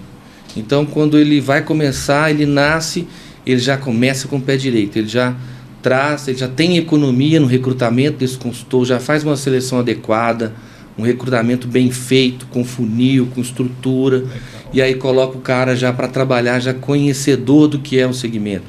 Então, quando ele vai começar, ele nasce, ele já começa com o pé direito, ele já tem economia no recrutamento desse consultor, já faz uma seleção adequada, um recrutamento bem feito, com funil, com estrutura. Legal. E aí coloca o cara já para trabalhar, já conhecedor do que é o segmento.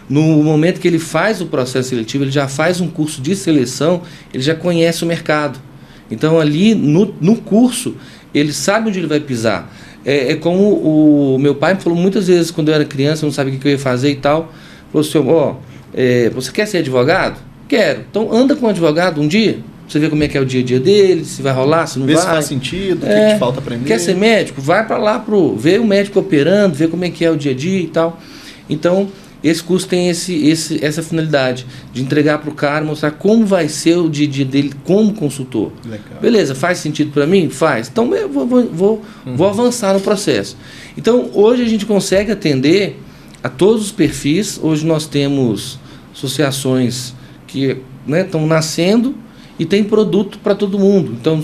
No momento que ele faz o processo seletivo, ele já faz um curso de seleção, ele já conhece o mercado. Então, ali no curso, ele sabe onde ele vai pisar. É como o meu pai me falou muitas vezes, quando eu era criança, eu não sabia o que eu ia fazer e tal. Falou assim, você quer ser advogado? Quero. Então, anda com um advogado um dia, você vê como é que é o dia a dia dele, se vai rolar, se não vai. Vê se faz sentido, o que falta aprender. Quer ser médico? Vai para lá, ver o médico operando, ver como é que é o dia a dia e tal. Então... esse curso tem essa finalidade de entregar para o cara, mostrar como vai ser o dia a dia dele como consultor. Legal. Beleza, faz sentido para mim? Faz. Então eu vou avançar no processo. Então hoje a gente consegue atender a todos os perfis. Hoje nós temos associações que estão nascendo e tem produto para todo mundo. Então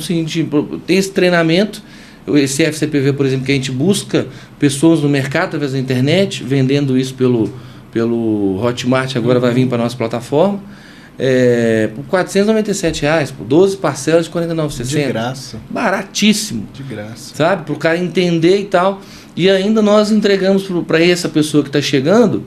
tem esse treinamento, esse FCPV, por exemplo, que a gente busca pessoas no mercado através da internet, vendendo isso pelo Hotmart, agora vai vir para a nossa plataforma, por R$ 497, por 12 parcelas de R$ 49,60. De graça. Baratíssimo. De graça. Sabe? Para o cara entender e tal. E ainda nós entregamos para essa pessoa que está chegando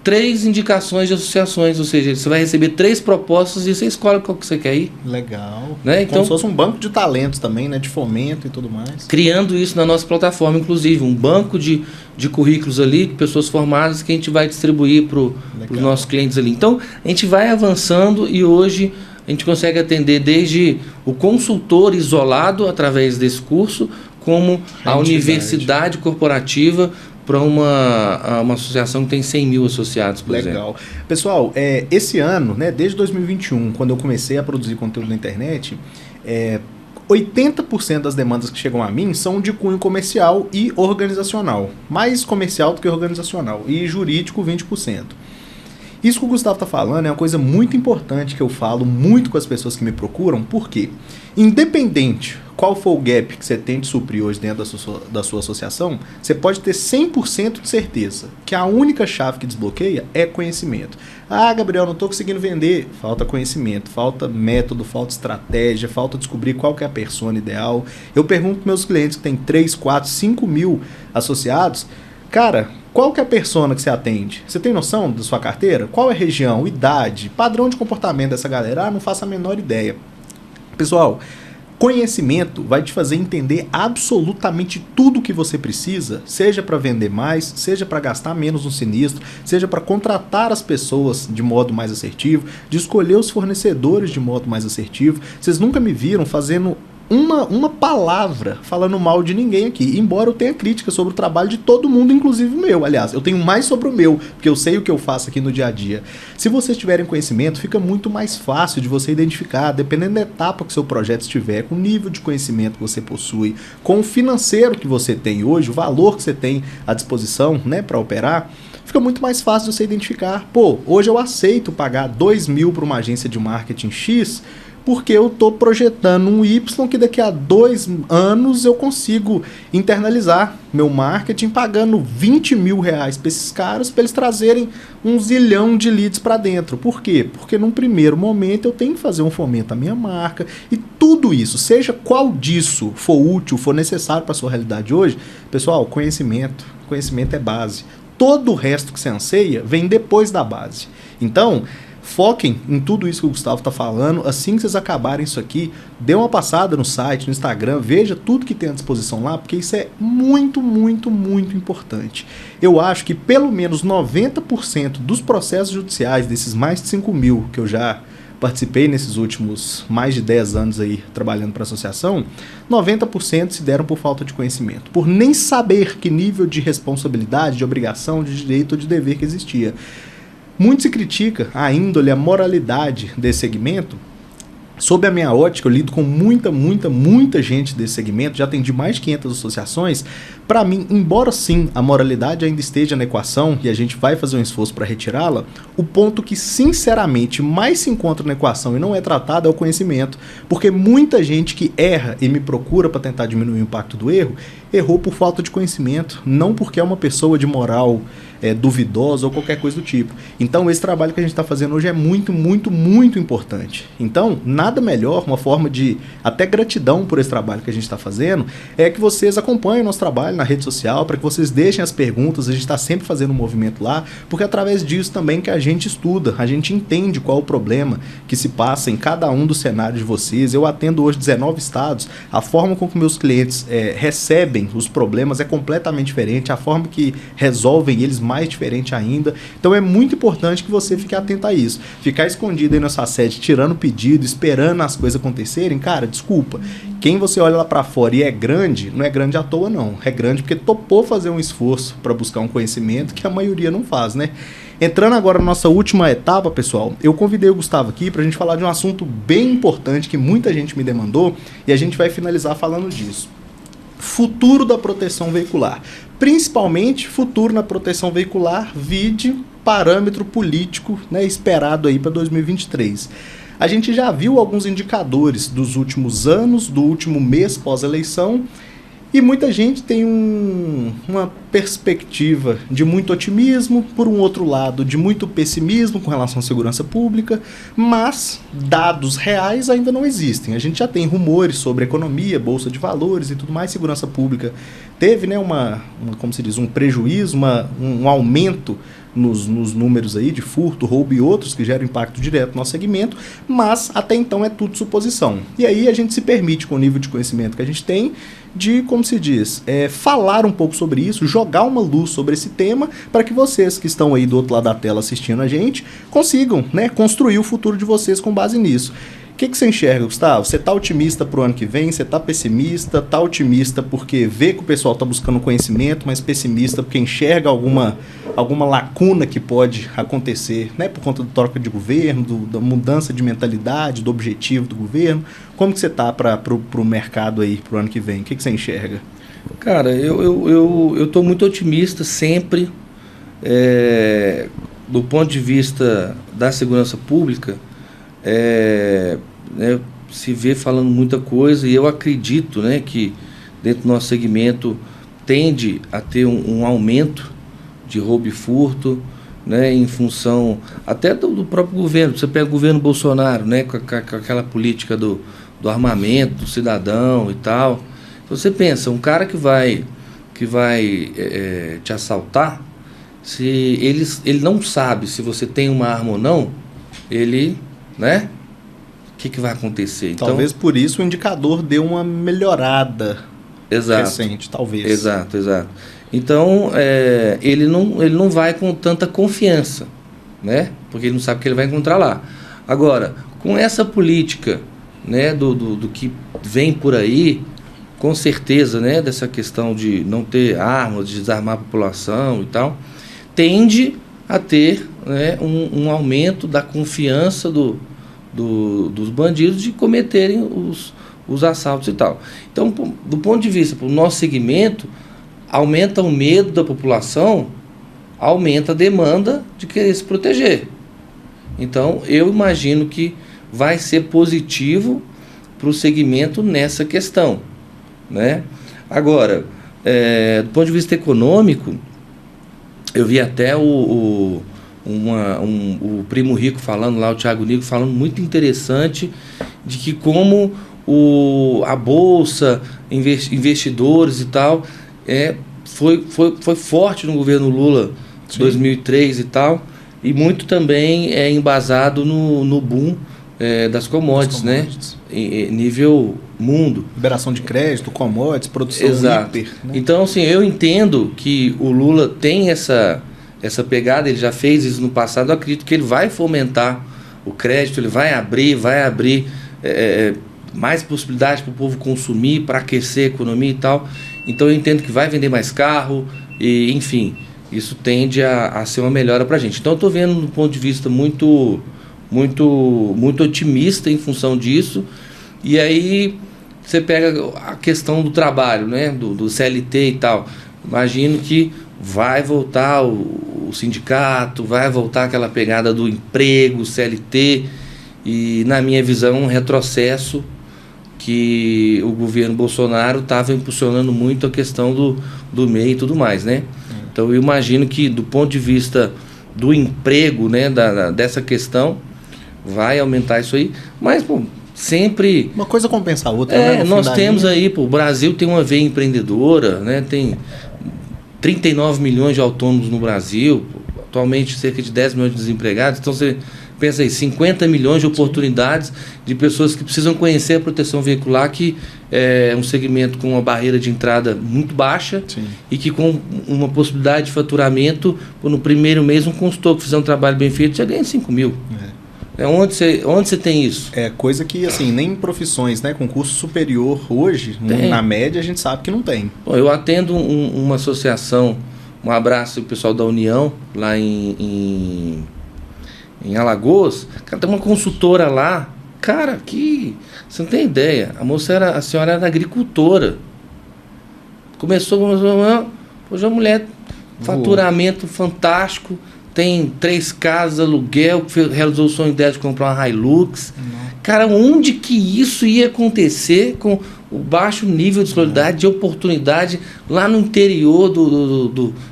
3 indicações de associações, ou seja, você vai receber 3 propostas e você escolhe qual que você quer ir. Legal. Né? Então, como se fosse um banco de talentos também, né? De fomento e tudo mais. Criando isso na nossa plataforma, inclusive, um banco de currículos ali, de pessoas formadas que a gente vai distribuir para os nossos clientes ali. Então, a gente vai avançando e hoje a gente consegue atender desde o consultor isolado através desse curso, como a universidade corporativa, para uma associação que tem 100 mil associados, por exemplo. Legal. Pessoal, esse ano, né, desde 2021, quando eu comecei a produzir conteúdo na internet, 80% das demandas que chegam a mim são de cunho comercial e organizacional. Mais comercial do que organizacional. E jurídico, 20%. Isso que o Gustavo está falando é uma coisa muito importante que eu falo muito com as pessoas que me procuram, porque independente qual for o gap que você tem de suprir hoje dentro da sua associação, você pode ter 100% de certeza que a única chave que desbloqueia é conhecimento. Ah, Gabriel, não estou conseguindo vender. Falta conhecimento, falta método, falta estratégia, falta descobrir qual que é a persona ideal. Eu pergunto para meus clientes que têm 3, 4, 5 mil associados, cara, qual que é a persona que você atende? Você tem noção da sua carteira? Qual é a região, idade, padrão de comportamento dessa galera? Ah, não faço a menor ideia. Pessoal, conhecimento vai te fazer entender absolutamente tudo que você precisa, seja para vender mais, seja para gastar menos no sinistro, seja para contratar as pessoas de modo mais assertivo, de escolher os fornecedores de modo mais assertivo. Vocês nunca me viram fazendo uma palavra falando mal de ninguém aqui, embora eu tenha crítica sobre o trabalho de todo mundo, inclusive o meu. Aliás, eu tenho mais sobre o meu, porque eu sei o que eu faço aqui no dia a dia. Se vocês tiverem conhecimento, fica muito mais fácil de você identificar, dependendo da etapa que seu projeto estiver, com o nível de conhecimento que você possui, com o financeiro que você tem hoje, o valor que você tem à disposição, né, para operar, fica muito mais fácil de você identificar. Pô, hoje eu aceito pagar 2 mil para uma agência de marketing X, porque eu estou projetando um Y que daqui a 2 anos eu consigo internalizar meu marketing pagando 20 mil reais para esses caras, para eles trazerem 1 zilhão de leads para dentro. Por quê? Porque num primeiro momento eu tenho que fazer um fomento à minha marca e tudo isso, seja qual disso for útil, for necessário para a sua realidade hoje, pessoal, conhecimento é base. Todo o resto que você anseia vem depois da base. Então, foquem em tudo isso que o Gustavo está falando. Assim que vocês acabarem isso aqui, dê uma passada no site, no Instagram, veja tudo que tem à disposição lá, porque isso é muito, muito, muito importante. Eu acho que pelo menos 90% dos processos judiciais, desses mais de 5 mil que eu já participei nesses últimos mais de 10 anos aí trabalhando para a associação, 90% se deram por falta de conhecimento, por nem saber que nível de responsabilidade, de obrigação, de direito ou de dever que existia. Muito se critica a índole, a moralidade desse segmento. Sob a minha ótica, eu lido com muita gente desse segmento, já atendi mais de 500 associações. Para mim, embora sim a moralidade ainda esteja na equação e a gente vai fazer um esforço para retirá-la, o ponto que sinceramente mais se encontra na equação e não é tratado é o conhecimento. Porque muita gente que erra e me procura para tentar diminuir o impacto do erro, errou por falta de conhecimento, não porque é uma pessoa de moral duvidosa ou qualquer coisa do tipo. Então esse trabalho que a gente está fazendo hoje é muito importante. Então nada melhor, uma forma de até gratidão por esse trabalho que a gente está fazendo, é que vocês acompanhem o nosso trabalho na rede social, para que vocês deixem as perguntas. A gente está sempre fazendo um movimento lá, porque é através disso também que a gente estuda, a gente entende qual o problema que se passa em cada um dos cenários de vocês. Eu atendo hoje 19 estados, a forma com que meus clientes recebem os problemas é completamente diferente, a forma que resolvem eles mais diferente ainda. Então é muito importante que você fique atento a isso. Ficar escondido aí na sua sede, tirando pedido, esperando as coisas acontecerem, cara, desculpa. Quem você olha lá pra fora e é grande, não é grande à toa não. É grande porque topou fazer um esforço para buscar um conhecimento que a maioria não faz, né? Entrando agora na nossa última etapa, pessoal, eu convidei o Gustavo aqui pra gente falar de um assunto bem importante que muita gente me demandou e a gente vai finalizar falando disso. Futuro da proteção veicular. Principalmente futuro na proteção veicular, vide parâmetro político, né, esperado aí para 2023. A gente já viu alguns indicadores dos últimos anos, do último mês pós-eleição, e muita gente tem uma perspectiva de muito otimismo, por um outro lado, de muito pessimismo com relação à segurança pública, mas dados reais ainda não existem. A gente já tem rumores sobre economia, bolsa de valores e tudo mais. Segurança pública teve, né, como se diz, um prejuízo, um aumento nos números aí de furto, roubo e outros que geram impacto direto no nosso segmento, mas até então é tudo suposição. E aí a gente se permite, com o nível de conhecimento que a gente tem, de, como se diz, falar um pouco sobre isso, jogar uma luz sobre esse tema, para que vocês que estão aí do outro lado da tela assistindo a gente, consigam, né, construir o futuro de vocês com base nisso. O que você enxerga, Gustavo? Você está otimista para o ano que vem? Você está pessimista? Está otimista porque vê que o pessoal está buscando conhecimento, mas pessimista porque enxerga alguma lacuna que pode acontecer, né, por conta da troca de governo, da mudança de mentalidade, do objetivo do governo? Como que você está para o mercado aí para o ano que vem? O que você enxerga? Cara, eu estou muito otimista sempre, do ponto de vista da segurança pública. se vê falando muita coisa, e eu acredito, né, que dentro do nosso segmento tende a ter um aumento de roubo e furto, né, em função até do próprio governo. Você pega o governo Bolsonaro, né, com aquela política do armamento do cidadão e tal. Você pensa, um cara que vai te assaltar, se ele não sabe se você tem uma arma ou não, ele, né, o que vai acontecer? Talvez então, por isso o indicador deu uma melhorada recente, talvez. Exato. Então, ele não vai com tanta confiança, né? Porque ele não sabe o que ele vai encontrar lá. Agora, com essa política, né, do que vem por aí, com certeza, né, dessa questão de não ter armas, de desarmar a população e tal, tende a ter, né, um aumento da confiança dos bandidos de cometerem os assaltos e tal. Então, do ponto de vista do nosso segmento, aumenta o medo da população, aumenta a demanda de querer se proteger. Então, eu imagino que vai ser positivo para o segmento nessa questão, né? Agora, do ponto de vista econômico, eu vi até o Primo Rico falando lá, o Thiago Nigro falando muito interessante de que como a Bolsa, investidores e tal, foi forte no governo Lula, sim, 2003 e tal, e muito também embasado no boom das commodities, né? Nível mundo. Liberação de crédito, commodities, produção hiper, né? Então, assim, eu entendo que o Lula tem essa pegada, ele já fez isso no passado, eu acredito que ele vai fomentar o crédito, ele vai abrir mais possibilidades para o povo consumir, para aquecer a economia e tal. Então eu entendo que vai vender mais carro, e enfim, isso tende a ser uma melhora para a gente. Então eu estou vendo do ponto de vista muito otimista em função disso. E aí você pega a questão do trabalho, né, do CLT e tal. Imagino que vai voltar o sindicato, vai voltar aquela pegada do emprego, CLT, e na minha visão um retrocesso que o governo Bolsonaro estava impulsionando muito a questão do MEI e tudo mais, né? Então eu imagino que do ponto de vista do emprego, né, dessa questão, vai aumentar isso aí, mas pô, sempre... Uma coisa compensa a outra, né? Nós temos aí, pô, o Brasil tem uma veia empreendedora, né? Tem 39 milhões de autônomos no Brasil, pô, atualmente cerca de 10 milhões de desempregados, então você pensa aí, 50 milhões de oportunidades de pessoas que precisam conhecer a proteção veicular, que é um segmento com uma barreira de entrada muito baixa, sim, e que com uma possibilidade de faturamento, no primeiro mês um consultor que fizer um trabalho bem feito já ganha 5 mil. Onde você tem isso? É coisa que, assim, nem em profissões, né, com curso superior hoje, na média, a gente sabe que não tem. Bom, eu atendo uma associação, um abraço pro pessoal da União, lá em Alagoas. Cara, tem uma consultora lá, cara, que você não tem ideia, a senhora era agricultora, começou hoje a mulher, faturamento fantástico, tem 3 casas, aluguel, realizou o sonho dela de comprar uma Hilux. Cara, onde que isso ia acontecer com o baixo nível de escolaridade, de oportunidade lá no interior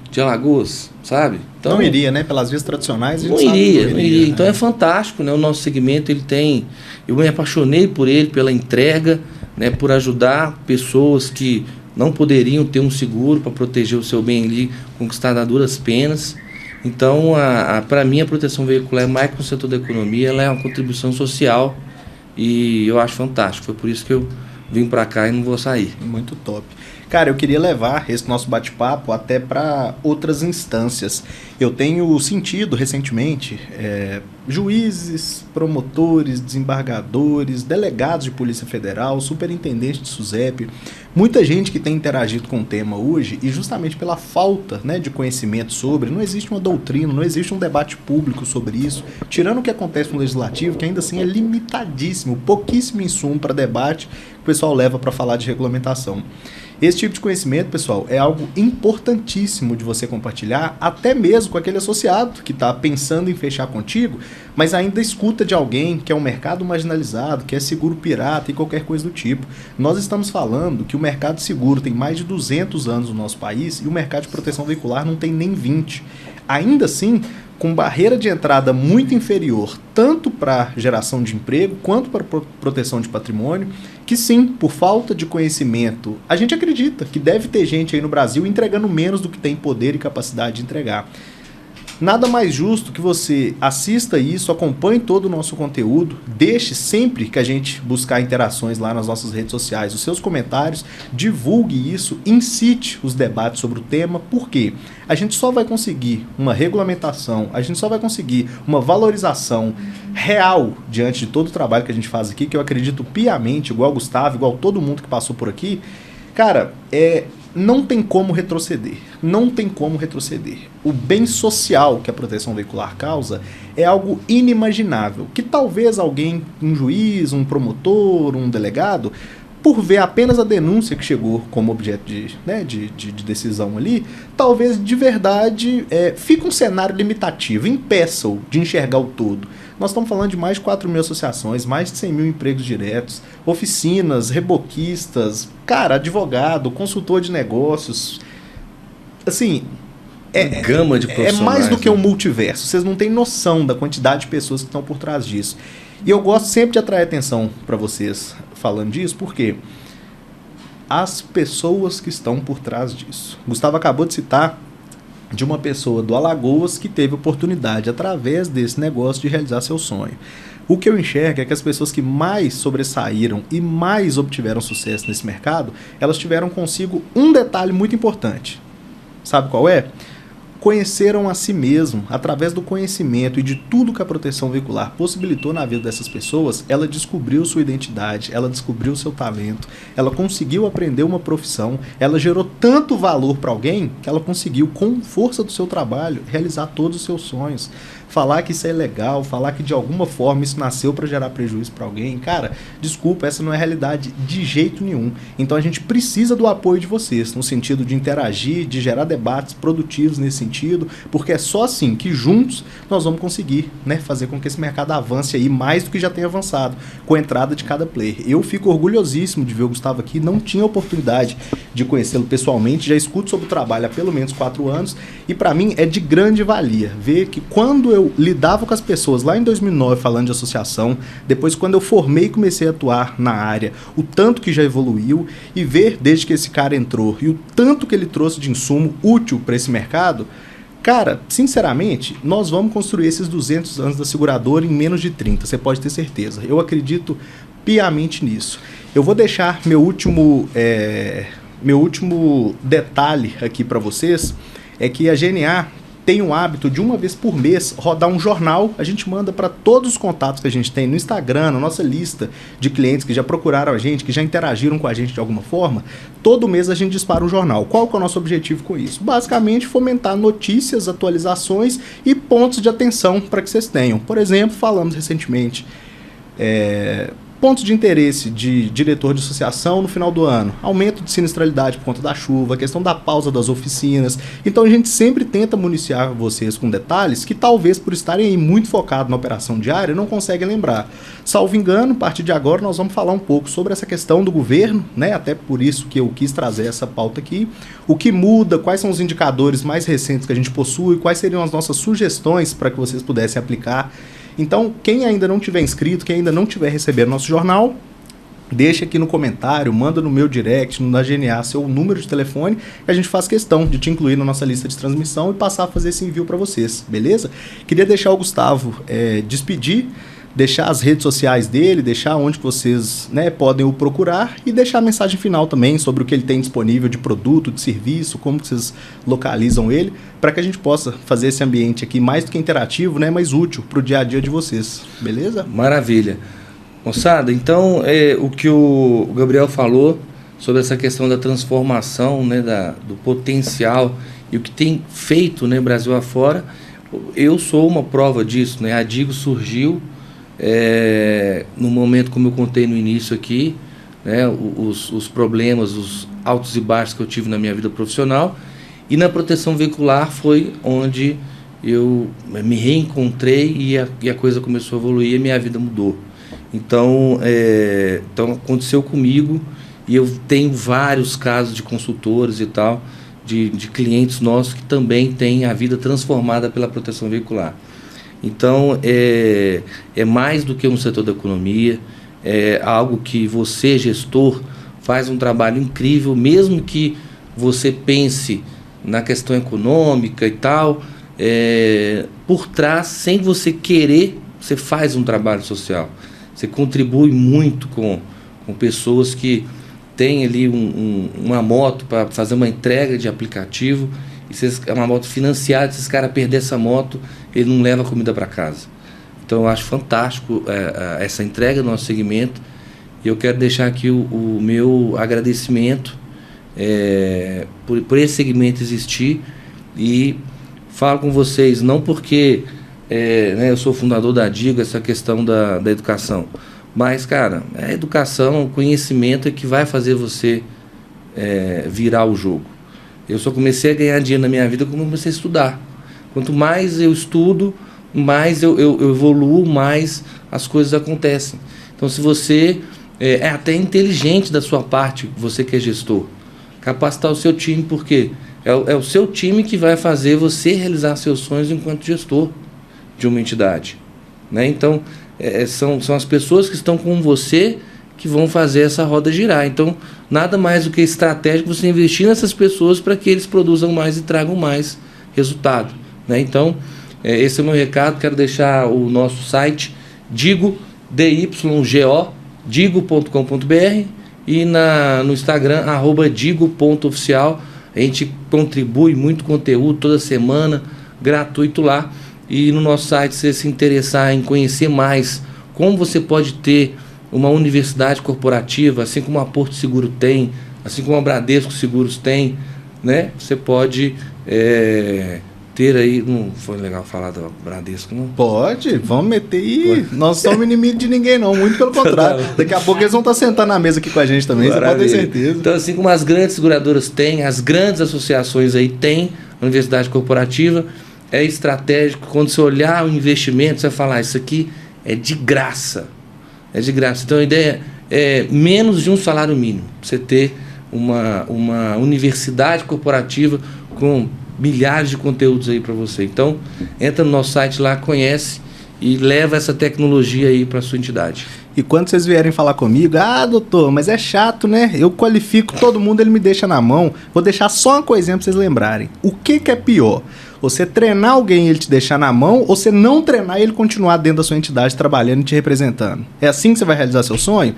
de Alagoas, sabe? Então, não iria, né? Pelas vias tradicionais, a gente não sabe iria, que não iria. Então é fantástico, né? O nosso segmento, ele tem... Eu me apaixonei por ele, pela entrega, né? Por ajudar pessoas que não poderiam ter um seguro para proteger o seu bem ali, conquistar a duras penas. Então, para mim, a proteção veicular é mais que o setor da economia, ela é uma contribuição social e eu acho fantástico. Foi por isso que eu vim para cá e não vou sair. Muito top. Cara, eu queria levar esse nosso bate-papo até para outras instâncias. Eu tenho sentido recentemente juízes, promotores, desembargadores, delegados de Polícia Federal, superintendentes de SUSEP, muita gente que tem interagido com o tema hoje, e justamente pela falta, né, de conhecimento sobre, não existe uma doutrina, não existe um debate público sobre isso, tirando o que acontece no Legislativo, que ainda assim é limitadíssimo, pouquíssimo insumo para debate que o pessoal leva para falar de regulamentação. Esse tipo de conhecimento, pessoal, é algo importantíssimo de você compartilhar, até mesmo com aquele associado que está pensando em fechar contigo, mas ainda escuta de alguém que é um mercado marginalizado, que é seguro pirata e qualquer coisa do tipo. Nós estamos falando que o mercado seguro tem mais de 200 anos no nosso país e o mercado de proteção veicular não tem nem 20. Ainda assim, com barreira de entrada muito inferior, tanto para geração de emprego quanto para proteção de patrimônio, que sim, por falta de conhecimento, a gente acredita que deve ter gente aí no Brasil entregando menos do que tem poder e capacidade de entregar. Nada mais justo que você assista isso, acompanhe todo o nosso conteúdo, deixe sempre que a gente buscar interações lá nas nossas redes sociais, os seus comentários, divulgue isso, incite os debates sobre o tema, porque a gente só vai conseguir uma regulamentação, a gente só vai conseguir uma valorização real diante de todo o trabalho que a gente faz aqui, que eu acredito piamente, igual o Gustavo, igual todo mundo que passou por aqui, cara, não tem como retroceder. Não tem como retroceder. O bem social que a proteção veicular causa é algo inimaginável. Que talvez alguém, um juiz, um promotor, um delegado, por ver apenas a denúncia que chegou como objeto de decisão ali, talvez de verdade fique um cenário limitativo, impeça-o de enxergar o todo. Nós estamos falando de mais de 4 mil associações, mais de 100 mil empregos diretos, oficinas, reboquistas, cara, advogado, consultor de negócios. Assim, gama de profissionais, é mais do que um multiverso. Vocês não têm noção da quantidade de pessoas que estão por trás disso. E eu gosto sempre de atrair atenção para vocês falando disso, porque as pessoas que estão por trás disso. Gustavo acabou de citar de uma pessoa do Alagoas que teve oportunidade, através desse negócio, de realizar seu sonho. O que eu enxergo é que as pessoas que mais sobressaíram e mais obtiveram sucesso nesse mercado, elas tiveram consigo um detalhe muito importante. Sabe qual é? Conheceram a si mesmo. Através do conhecimento e de tudo que a proteção veicular possibilitou na vida dessas pessoas, ela descobriu sua identidade, ela descobriu seu talento, ela conseguiu aprender uma profissão, ela gerou tanto valor para alguém que ela conseguiu, com força do seu trabalho, realizar todos os seus sonhos. Falar que isso é legal, falar que de alguma forma isso nasceu para gerar prejuízo para alguém, cara, desculpa, essa não é a realidade de jeito nenhum. Então a gente precisa do apoio de vocês, no sentido de interagir, de gerar debates produtivos nesse sentido, porque é só assim que juntos nós vamos conseguir, né, fazer com que esse mercado avance aí mais do que já tem avançado, com a entrada de cada player. Eu fico orgulhosíssimo de ver o Gustavo aqui, não tinha oportunidade de conhecê-lo pessoalmente, já escuto sobre o trabalho há pelo menos 4 anos, e para mim é de grande valia ver que quando eu lidava com as pessoas lá em 2009 falando de associação, depois quando eu formei e comecei a atuar na área, o tanto que já evoluiu, e ver desde que esse cara entrou e o tanto que ele trouxe de insumo útil para esse mercado, cara, sinceramente, nós vamos construir esses 200 anos da seguradora em menos de 30, você pode ter certeza. Eu acredito piamente nisso. Eu vou deixar meu último detalhe aqui para vocês, é que a GNA tem o hábito de uma vez por mês rodar um jornal. A gente manda para todos os contatos que a gente tem no Instagram, na nossa lista de clientes que já procuraram a gente, que já interagiram com a gente de alguma forma. Todo mês a gente dispara um jornal. Qual que é o nosso objetivo com isso? Basicamente fomentar notícias, atualizações e pontos de atenção para que vocês tenham. Por exemplo, falamos recentemente pontos de interesse de diretor de associação no final do ano, aumento de sinistralidade por conta da chuva, a questão da pausa das oficinas. Então a gente sempre tenta municiar vocês com detalhes que talvez por estarem aí muito focados na operação diária não conseguem lembrar. Salvo engano, a partir de agora nós vamos falar um pouco sobre essa questão do governo, né? Até por isso que eu quis trazer essa pauta aqui. O que muda, quais são os indicadores mais recentes que a gente possui, quais seriam as nossas sugestões para que vocês pudessem aplicar. Então, quem ainda não tiver inscrito, quem ainda não tiver recebendo nosso jornal, deixa aqui no comentário, manda no meu direct, no da GNA, seu número de telefone, que a gente faz questão de te incluir na nossa lista de transmissão e passar a fazer esse envio para vocês, beleza? Queria deixar o Gustavo despedir, deixar as redes sociais dele, deixar onde vocês, né, podem o procurar e deixar a mensagem final também sobre o que ele tem disponível de produto, de serviço, como que vocês localizam ele, para que a gente possa fazer esse ambiente aqui mais do que interativo, né, mais útil para o dia a dia de vocês, beleza? Maravilha. Moçada, então o que o Gabriel falou sobre essa questão da transformação, né, do potencial e o que tem feito, né, Brasil afora, eu sou uma prova disso, né? A Digo surgiu no momento, como eu contei no início aqui, né, os problemas, altos e baixos que eu tive na minha vida profissional. E na proteção veicular foi onde eu me reencontrei e a coisa começou a evoluir e a minha vida mudou. Então aconteceu comigo, e eu tenho vários casos de consultores e tal, de clientes nossos que também têm a vida transformada pela proteção veicular. Então é mais do que um setor da economia, é algo que você, gestor, faz um trabalho incrível, mesmo que você pense na questão econômica e tal, por trás, sem você querer, você faz um trabalho social. Você contribui muito com pessoas que têm ali uma moto para fazer uma entrega de aplicativo, e é uma moto financiada, se esse cara perder essa moto, ele não leva comida para casa. Então eu acho fantástico essa entrega do nosso segmento, e eu quero deixar aqui o meu agradecimento por esse segmento existir, e falo com vocês, não porque eu sou fundador da DIGO, essa questão da educação, mas, cara, a educação, o conhecimento é que vai fazer você virar o jogo. Eu só comecei a ganhar dinheiro na minha vida quando eu comecei a estudar. Quanto mais eu estudo, mais eu evoluo, mais as coisas acontecem. Então, se você é até inteligente da sua parte, você que é gestor, capacitar o seu time, porque é o seu time que vai fazer você realizar seus sonhos enquanto gestor de uma entidade, né? Então, são as pessoas que estão com você que vão fazer essa roda girar. Então, nada mais do que estratégico você investir nessas pessoas para que eles produzam mais e tragam mais resultado, né? Então, esse é o meu recado. Quero deixar o nosso site digo, digo.com.br, e no Instagram, @digo.oficial. A gente contribui muito conteúdo toda semana, gratuito lá. E no nosso site, se você se interessar em conhecer mais como você pode ter uma universidade corporativa, assim como a Porto Seguro tem, assim como a Bradesco Seguros tem, né? Você pode ter aí... Não foi legal falar da Bradesco, não? Pode, vamos meter aí. Nós somos inimigos de ninguém, não. Muito pelo contrário. Daqui a pouco eles vão estar sentando na mesa aqui com a gente também, você pode ter certeza. Então, assim como as grandes seguradoras têm, as grandes associações aí têm, a universidade corporativa, é estratégico. Quando você olhar o investimento, você vai falar, isso aqui é de graça. É de graça. Então, a ideia é menos de um salário mínimo. Você ter uma universidade corporativa com milhares de conteúdos aí para você. Então, entra no nosso site lá, conhece e leva essa tecnologia aí para sua entidade. E quando vocês vierem falar comigo, doutor, mas é chato, né? Eu qualifico todo mundo, ele me deixa na mão. Vou deixar só uma coisinha para vocês lembrarem. O que é pior? Você treinar alguém e ele te deixar na mão, ou você não treinar e ele continuar dentro da sua entidade trabalhando e te representando? É assim que você vai realizar seu sonho?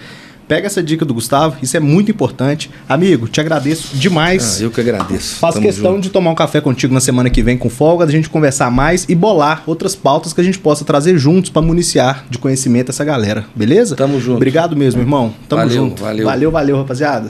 Pega essa dica do Gustavo, isso é muito importante. Amigo, te agradeço demais. Eu que agradeço. Faço questão de tomar um café contigo na semana que vem com folga, da gente conversar mais e bolar outras pautas que a gente possa trazer juntos para municiar de conhecimento essa galera, beleza? Tamo junto. Obrigado mesmo, irmão. Tamo junto. Valeu, valeu, rapaziada.